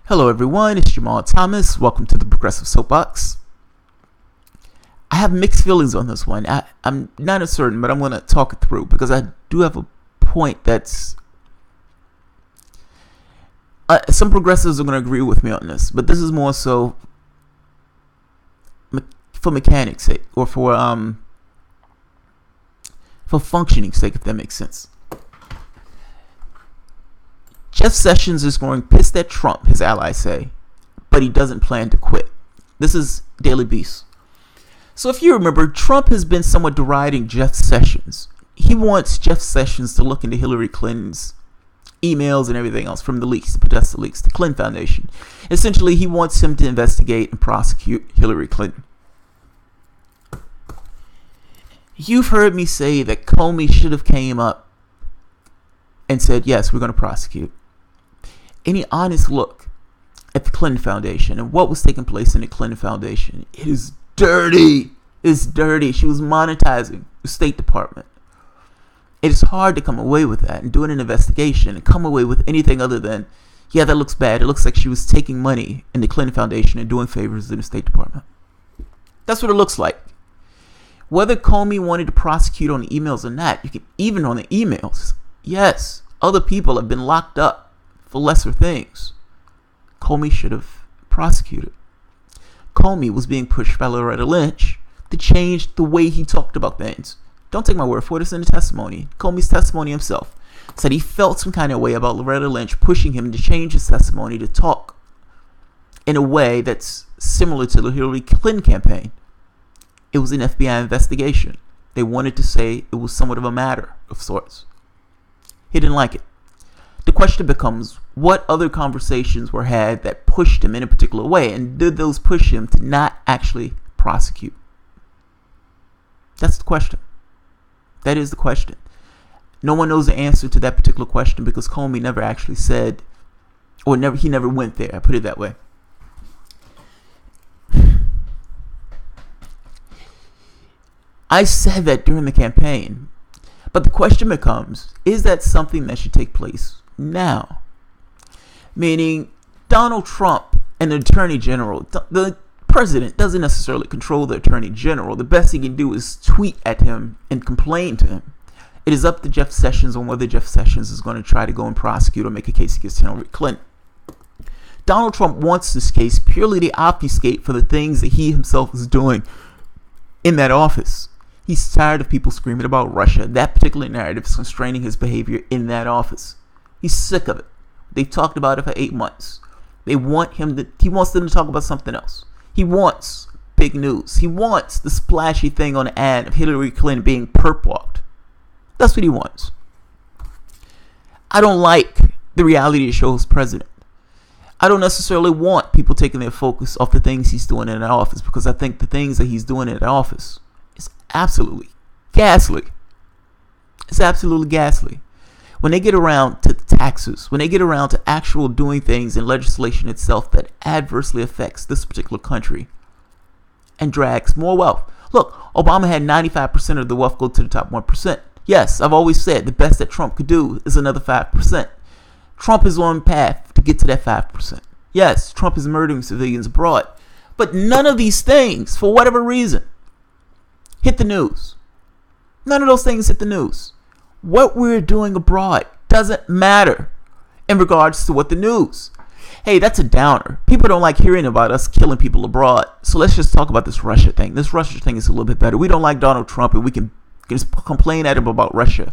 Hello everyone, it's Jamarl Thomas. Welcome to the Progressive Soapbox. I have mixed feelings on this one. I'm not as certain, but I'm going to talk it through because I do have a point that's... some progressives are going to agree with me on this, but this is more so for mechanics' sake, or for functioning sake, if that makes sense. Jeff Sessions is growing pissed at Trump, his allies say, but he doesn't plan to quit. This is Daily Beast. So if you remember, Trump has been somewhat deriding Jeff Sessions. He wants Jeff Sessions to look into Hillary Clinton's emails and everything else from the leaks, the Podesta leaks, the Clinton Foundation. Essentially, he wants him to investigate and prosecute Hillary Clinton. You've heard me say that Comey should have came up and said, yes, we're going to prosecute. Any honest look at the Clinton Foundation and what was taking place in the Clinton Foundation, it is dirty. It's dirty. She was monetizing the State Department. It is hard to come away with that and do an investigation and come away with anything other than, yeah, that looks bad. It looks like she was taking money in the Clinton Foundation and doing favors in the State Department. That's what it looks like. Whether Comey wanted to prosecute on the emails or not, you can even on the emails. Yes, other people have been locked up for lesser things. Comey should have prosecuted. Comey was being pushed by Loretta Lynch to change the way he talked about things. Don't take my word for it, it's in the testimony. Comey's testimony himself said he felt some kind of way about Loretta Lynch pushing him to change his testimony to talk in a way that's similar to the Hillary Clinton campaign. It was an FBI investigation. They wanted to say it was somewhat of a matter of sorts. He didn't like it. The question becomes, what other conversations were had that pushed him in a particular way, and did those push him to not actually prosecute? That's the question. That is the question. No one knows the answer to that particular question because Comey never actually said, or he never went there. I put it that way. I said that during the campaign, but the question becomes, is that something that should take place now? Meaning, Donald Trump and the Attorney General, the president doesn't necessarily control the Attorney General. The best he can do is tweet at him and complain to him. It is up to Jeff Sessions on whether Jeff Sessions is going to try to go and prosecute or make a case against Hillary Clinton. Donald Trump wants this case purely to obfuscate for the things that he himself is doing in that office. He's tired of people screaming about Russia. That particular narrative is constraining his behavior in that office. He's sick of it. They've talked about it for 8 months. He wants them to talk about something else. He wants big news. He wants the splashy thing on the ad of Hillary Clinton being perp-walked. That's what he wants. I don't like the reality show as president. I don't necessarily want people taking their focus off the things he's doing in that office because I think the things that he's doing in that office is absolutely ghastly. It's absolutely ghastly. When they get around to taxes, when they get around to actual doing things in legislation itself that adversely affects this particular country and drags more wealth. Look, Obama had 95% of the wealth go to the top 1%. Yes, I've always said the best that Trump could do is another 5%. Trump is on path to get to that 5%. Yes, Trump is murdering civilians abroad. But none of these things, for whatever reason, hit the news. None of those things hit the news. What we're doing abroad doesn't matter in regards to what the news. Hey, that's a downer. People don't like hearing about us killing people abroad. So let's just talk about this Russia thing. This Russia thing is a little bit better. We don't like Donald Trump and we can just complain at him about Russia.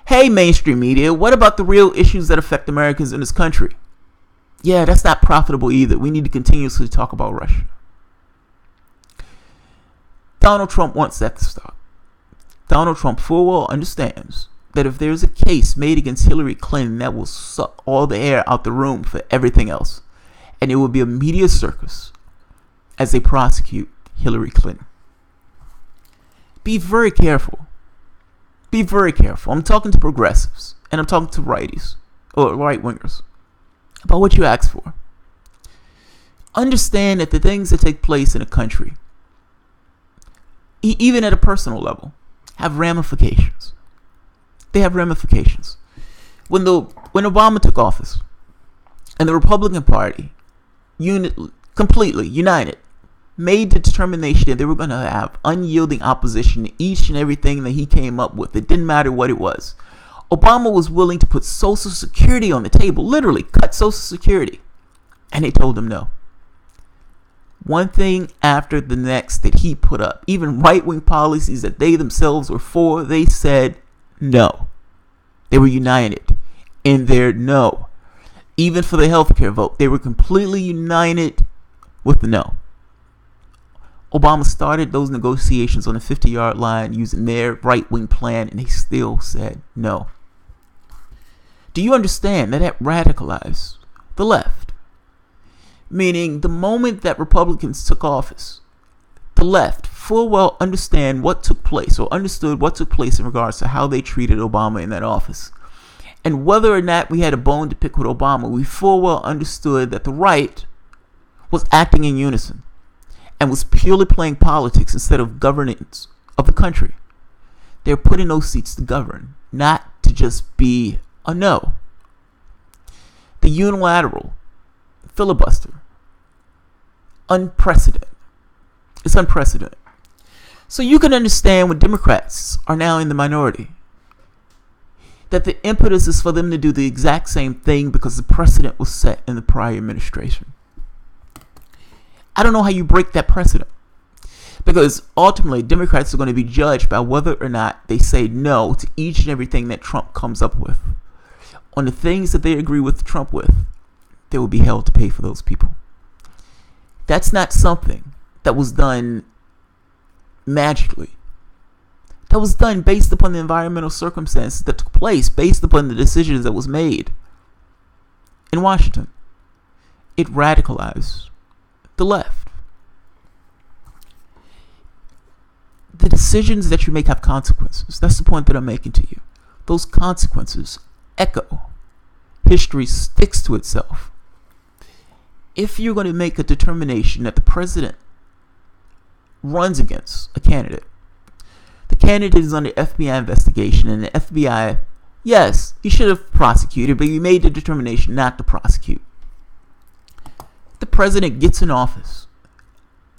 Hey, mainstream media, what about the real issues that affect Americans in this country? Yeah, that's not profitable either. We need to continuously talk about Russia. Donald Trump wants that to stop. Donald Trump full well understands that if there's a case made against Hillary Clinton, that will suck all the air out the room for everything else. And it will be a media circus as they prosecute Hillary Clinton. Be very careful. Be very careful. I'm talking to progressives and I'm talking to righties or right-wingers about what you ask for. Understand that the things that take place in a country, even at a personal level, have ramifications. They have ramifications. When Obama took office, and the Republican Party, completely united, made the determination that they were going to have unyielding opposition to each and everything that he came up with. It didn't matter what it was. Obama was willing to put Social Security on the table, literally cut Social Security, and they told him no. One thing after the next that he put up, even right-wing policies that they themselves were for, they said no. They were united in their no. Even for the healthcare vote, they were completely united with the no. Obama started those negotiations on the 50-yard line using their right-wing plan, and they still said no. Do you understand that radicalized the left? Meaning, the moment that Republicans took office, the left full well understood what took place in regards to how they treated Obama in that office. And whether or not we had a bone to pick with Obama, we full well understood that the right was acting in unison and was purely playing politics instead of governance of the country. They're putting those seats to govern, not to just be a no. The unilateral filibuster, unprecedented. It's unprecedented. So you can understand when Democrats are now in the minority, that the impetus is for them to do the exact same thing because the precedent was set in the prior administration. I don't know how you break that precedent, because ultimately Democrats are going to be judged by whether or not they say no to each and everything that Trump comes up with. On the things that they agree with Trump with, they will be held to pay for those people. That's not something that was done magically. That was done based upon the environmental circumstances that took place, based upon the decisions that was made in Washington. It radicalized the left. The decisions that you make have consequences. That's the point that I'm making to you. Those consequences echo. History sticks to itself. If you're going to make a determination that the president runs against a candidate, the candidate is under FBI investigation, and the FBI, yes, he should have prosecuted, but he made the determination not to prosecute. The president gets in office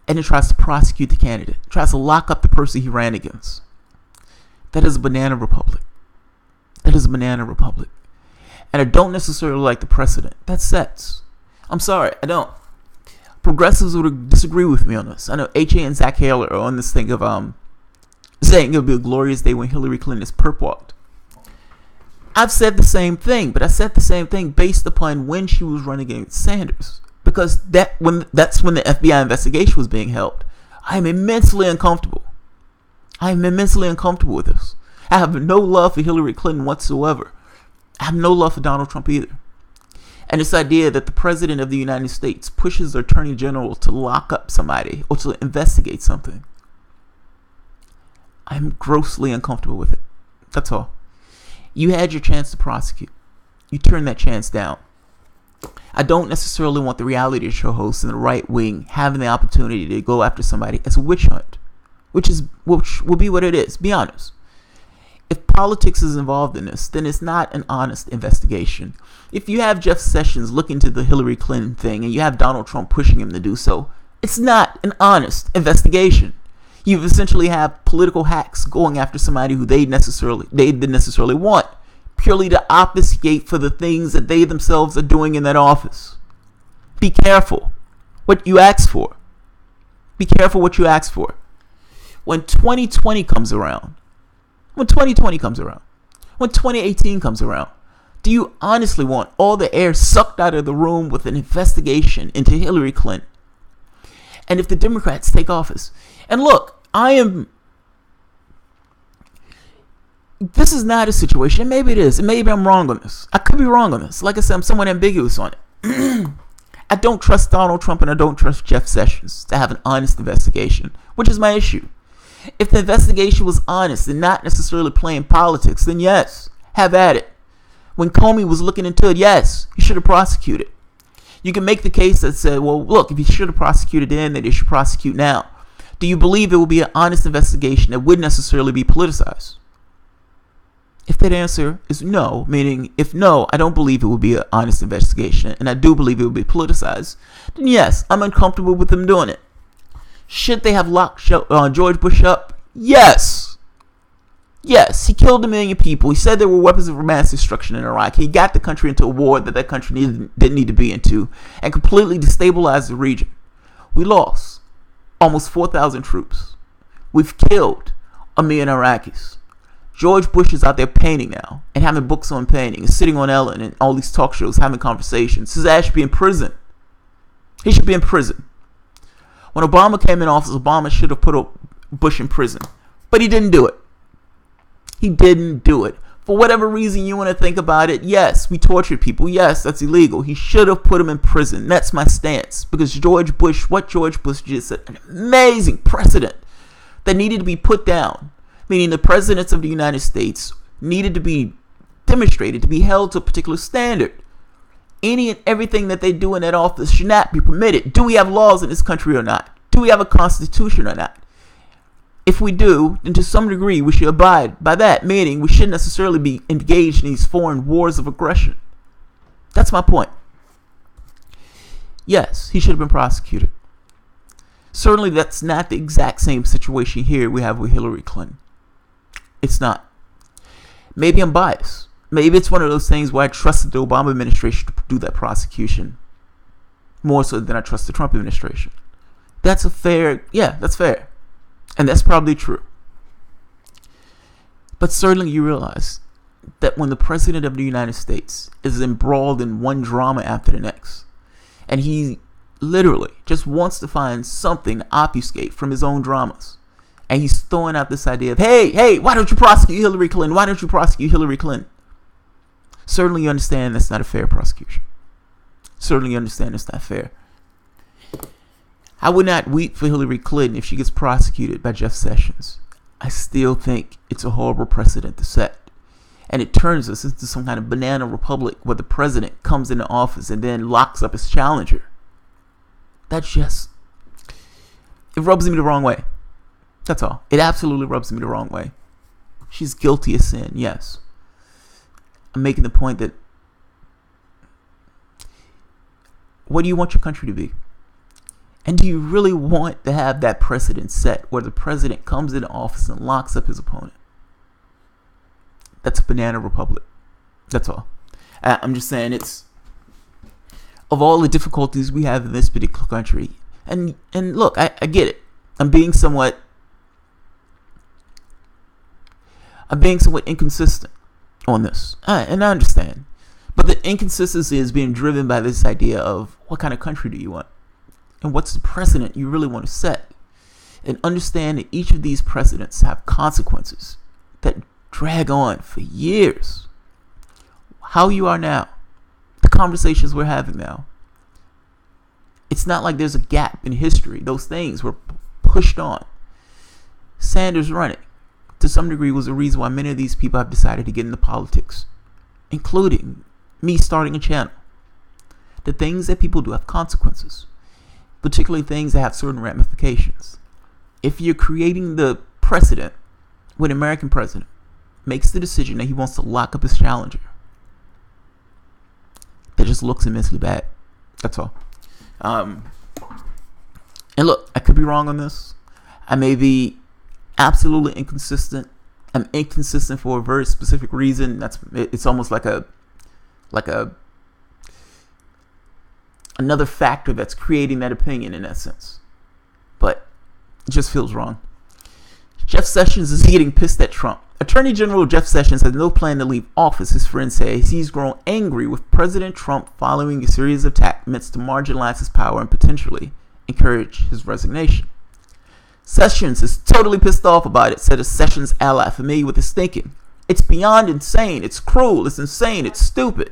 and then tries to prosecute the candidate, tries to lock up the person he ran against. That is a banana republic. That is a banana republic. And I don't necessarily like the precedent that sets. I'm sorry, I don't. Progressives would disagree with me on this. I know HA and Zach Taylor are on this thing of saying it'll be a glorious day when Hillary Clinton is perp walked. I've said the same thing, but I said the same thing based upon when she was running against Sanders, because that's when the FBI investigation was being held. I am immensely uncomfortable. I am immensely uncomfortable with this. I have no love for Hillary Clinton whatsoever. I have no love for Donald Trump either. And this idea that the president of the United States pushes the attorney general to lock up somebody or to investigate something, I'm grossly uncomfortable with it. That's all. You had your chance to prosecute. You turned that chance down. I don't necessarily want the reality show hosts in the right wing having the opportunity to go after somebody as a witch hunt, which will be what it is. Be honest. If politics is involved in this, then it's not an honest investigation. If you have Jeff Sessions look into the Hillary Clinton thing and you have Donald Trump pushing him to do so, it's not an honest investigation. You essentially have political hacks going after somebody who they didn't necessarily want, purely to obfuscate for the things that they themselves are doing in that office. Be careful what you ask for. Be careful what you ask for. When 2020 comes around, when 2018 comes around, do you honestly want all the air sucked out of the room with an investigation into Hillary Clinton? And if the Democrats take office, and look, this is not a situation, and maybe it is, and maybe I'm wrong on this. I could be wrong on this. Like I said, I'm somewhat ambiguous on it. I don't trust Donald Trump and I don't trust Jeff Sessions to have an honest investigation, which is my issue. If the investigation was honest and not necessarily playing politics, then yes, have at it. When Comey was looking into it, yes, he should have prosecuted. You can make the case that said, well, look, if he should have prosecuted then he should prosecute now. Do you believe it will be an honest investigation that wouldn't necessarily be politicized? If that answer is no, meaning if no, I don't believe it would be an honest investigation, and I do believe it would be politicized, then yes, I'm uncomfortable with them doing it. Should they have locked George Bush up? Yes. Yes, he killed 1 million people. He said there were weapons of mass destruction in Iraq. He got the country into a war that country didn't need to be into, and completely destabilized the region. We lost almost 4,000 troops. We've killed 1 million Iraqis. George Bush is out there painting now and having books on painting and sitting on Ellen and all these talk shows having conversations. His ass should be in prison. He should be in prison. When Obama came in office, Obama should have put Bush in prison. But he didn't do it. He didn't do it. For whatever reason you want to think about it, yes, we tortured people. Yes, that's illegal. He should have put him in prison. That's my stance. Because George Bush just set an amazing precedent that needed to be put down. Meaning the presidents of the United States needed to be demonstrated, to be held to a particular standard. Any and everything that they do in that office should not be permitted. Do we have laws in this country or not? Do we have a constitution or not? If we do, then to some degree we should abide by that, meaning we shouldn't necessarily be engaged in these foreign wars of aggression. That's my point. Yes, he should have been prosecuted. Certainly that's not the exact same situation here we have with Hillary Clinton. It's not. Maybe I'm biased. Maybe it's one of those things where I trusted the Obama administration to do that prosecution more so than I trust the Trump administration. That's that's fair. And that's probably true. But certainly you realize that when the president of the United States is embroiled in one drama after the next, and he literally just wants to find something to obfuscate from his own dramas, and he's throwing out this idea of, hey, why don't you prosecute Hillary Clinton? Why don't you prosecute Hillary Clinton? Certainly you understand that's not a fair prosecution. Certainly you understand it's not fair. I would not weep for Hillary Clinton if she gets prosecuted by Jeff Sessions. I still think it's a horrible precedent to set. And it turns us into some kind of banana republic where the president comes into office and then locks up his challenger. It rubs me the wrong way. That's all. It absolutely rubs me the wrong way. She's guilty of sin, yes. I'm making the point that what do you want your country to be? And do you really want to have that precedent set where the president comes into office and locks up his opponent? That's a banana republic. That's all. I'm just saying it's, of all the difficulties we have in this particular country, and look, I get it. I'm being somewhat inconsistent on this. And I understand. But the inconsistency is being driven by this idea of what kind of country do you want? And what's the precedent you really want to set? And understand that each of these precedents have consequences that drag on for years. How you are now, the conversations we're having now. It's not like there's a gap in history. Those things were pushed on. Sanders running, to some degree, was the reason why many of these people have decided to get into politics, including me starting a channel. The things that people do have consequences. Particularly things that have certain ramifications. If you're creating the precedent when an American president makes the decision that he wants to lock up his challenger, that just looks immensely bad. That's all. And look, I could be wrong on this. I may be absolutely inconsistent. I'm inconsistent for a very specific reason. It's almost like another factor that's creating that opinion in that sense. But it just feels wrong. Jeff Sessions is getting pissed at Trump. Attorney General Jeff Sessions has no plan to leave office. His friend says he's grown angry with President Trump following a series of attacks to marginalize his power and potentially encourage his resignation. Sessions is totally pissed off about it, said a Sessions ally familiar with his thinking. It's beyond insane. It's cruel. It's insane. It's stupid.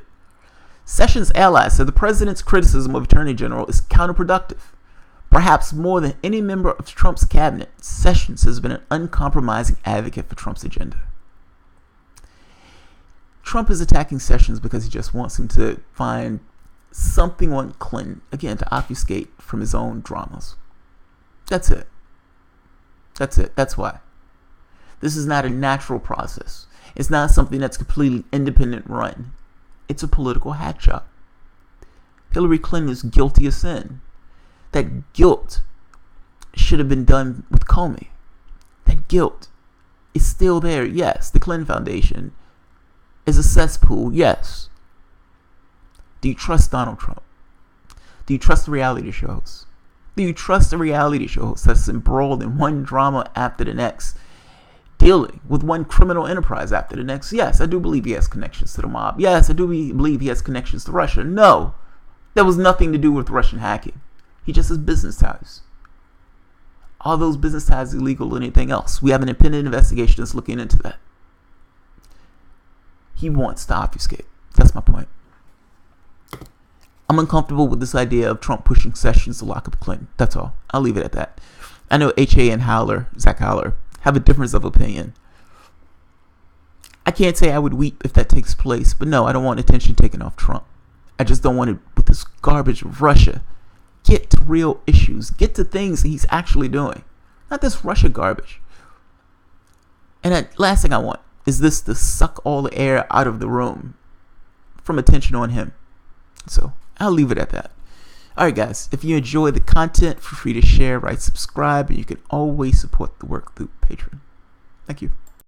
Sessions' allies said the president's criticism of Attorney General is counterproductive. Perhaps more than any member of Trump's cabinet, Sessions has been an uncompromising advocate for Trump's agenda. Trump is attacking Sessions because he just wants him to find something on Clinton, again, to obfuscate from his own dramas. That's it. That's why. This is not a natural process. It's not something that's completely independent run. It's a political hack job. Hillary Clinton is guilty of sin. That guilt should have been done with Comey. That guilt is still there. Yes, the Clinton Foundation is a cesspool. Yes. Do you trust Donald Trump? Do you trust the reality shows? Do you trust the reality shows that's embroiled in one drama after the next, dealing with one criminal enterprise after the next? Yes, I do believe he has connections to the mob. Yes, I do believe he has connections to Russia. No, that was nothing to do with Russian hacking. He just has business ties. Are those business ties illegal or anything else? We have an independent investigation that's looking into that. He wants to obfuscate. That's my point. I'm uncomfortable with this idea of Trump pushing Sessions to lock up Clinton. That's all. I'll leave it at that. I know H.A. and Zach Howler, have a difference of opinion. I can't say I would weep if that takes place, but no, I don't want attention taken off Trump. I just don't want to, with this garbage of Russia, get to real issues. Get to things that he's actually doing. Not this Russia garbage. And the last thing I want is this to suck all the air out of the room from attention on him. So I'll leave it at that. Alright guys, if you enjoy the content, feel free to share, subscribe, and you can always support the work through Patreon. Thank you.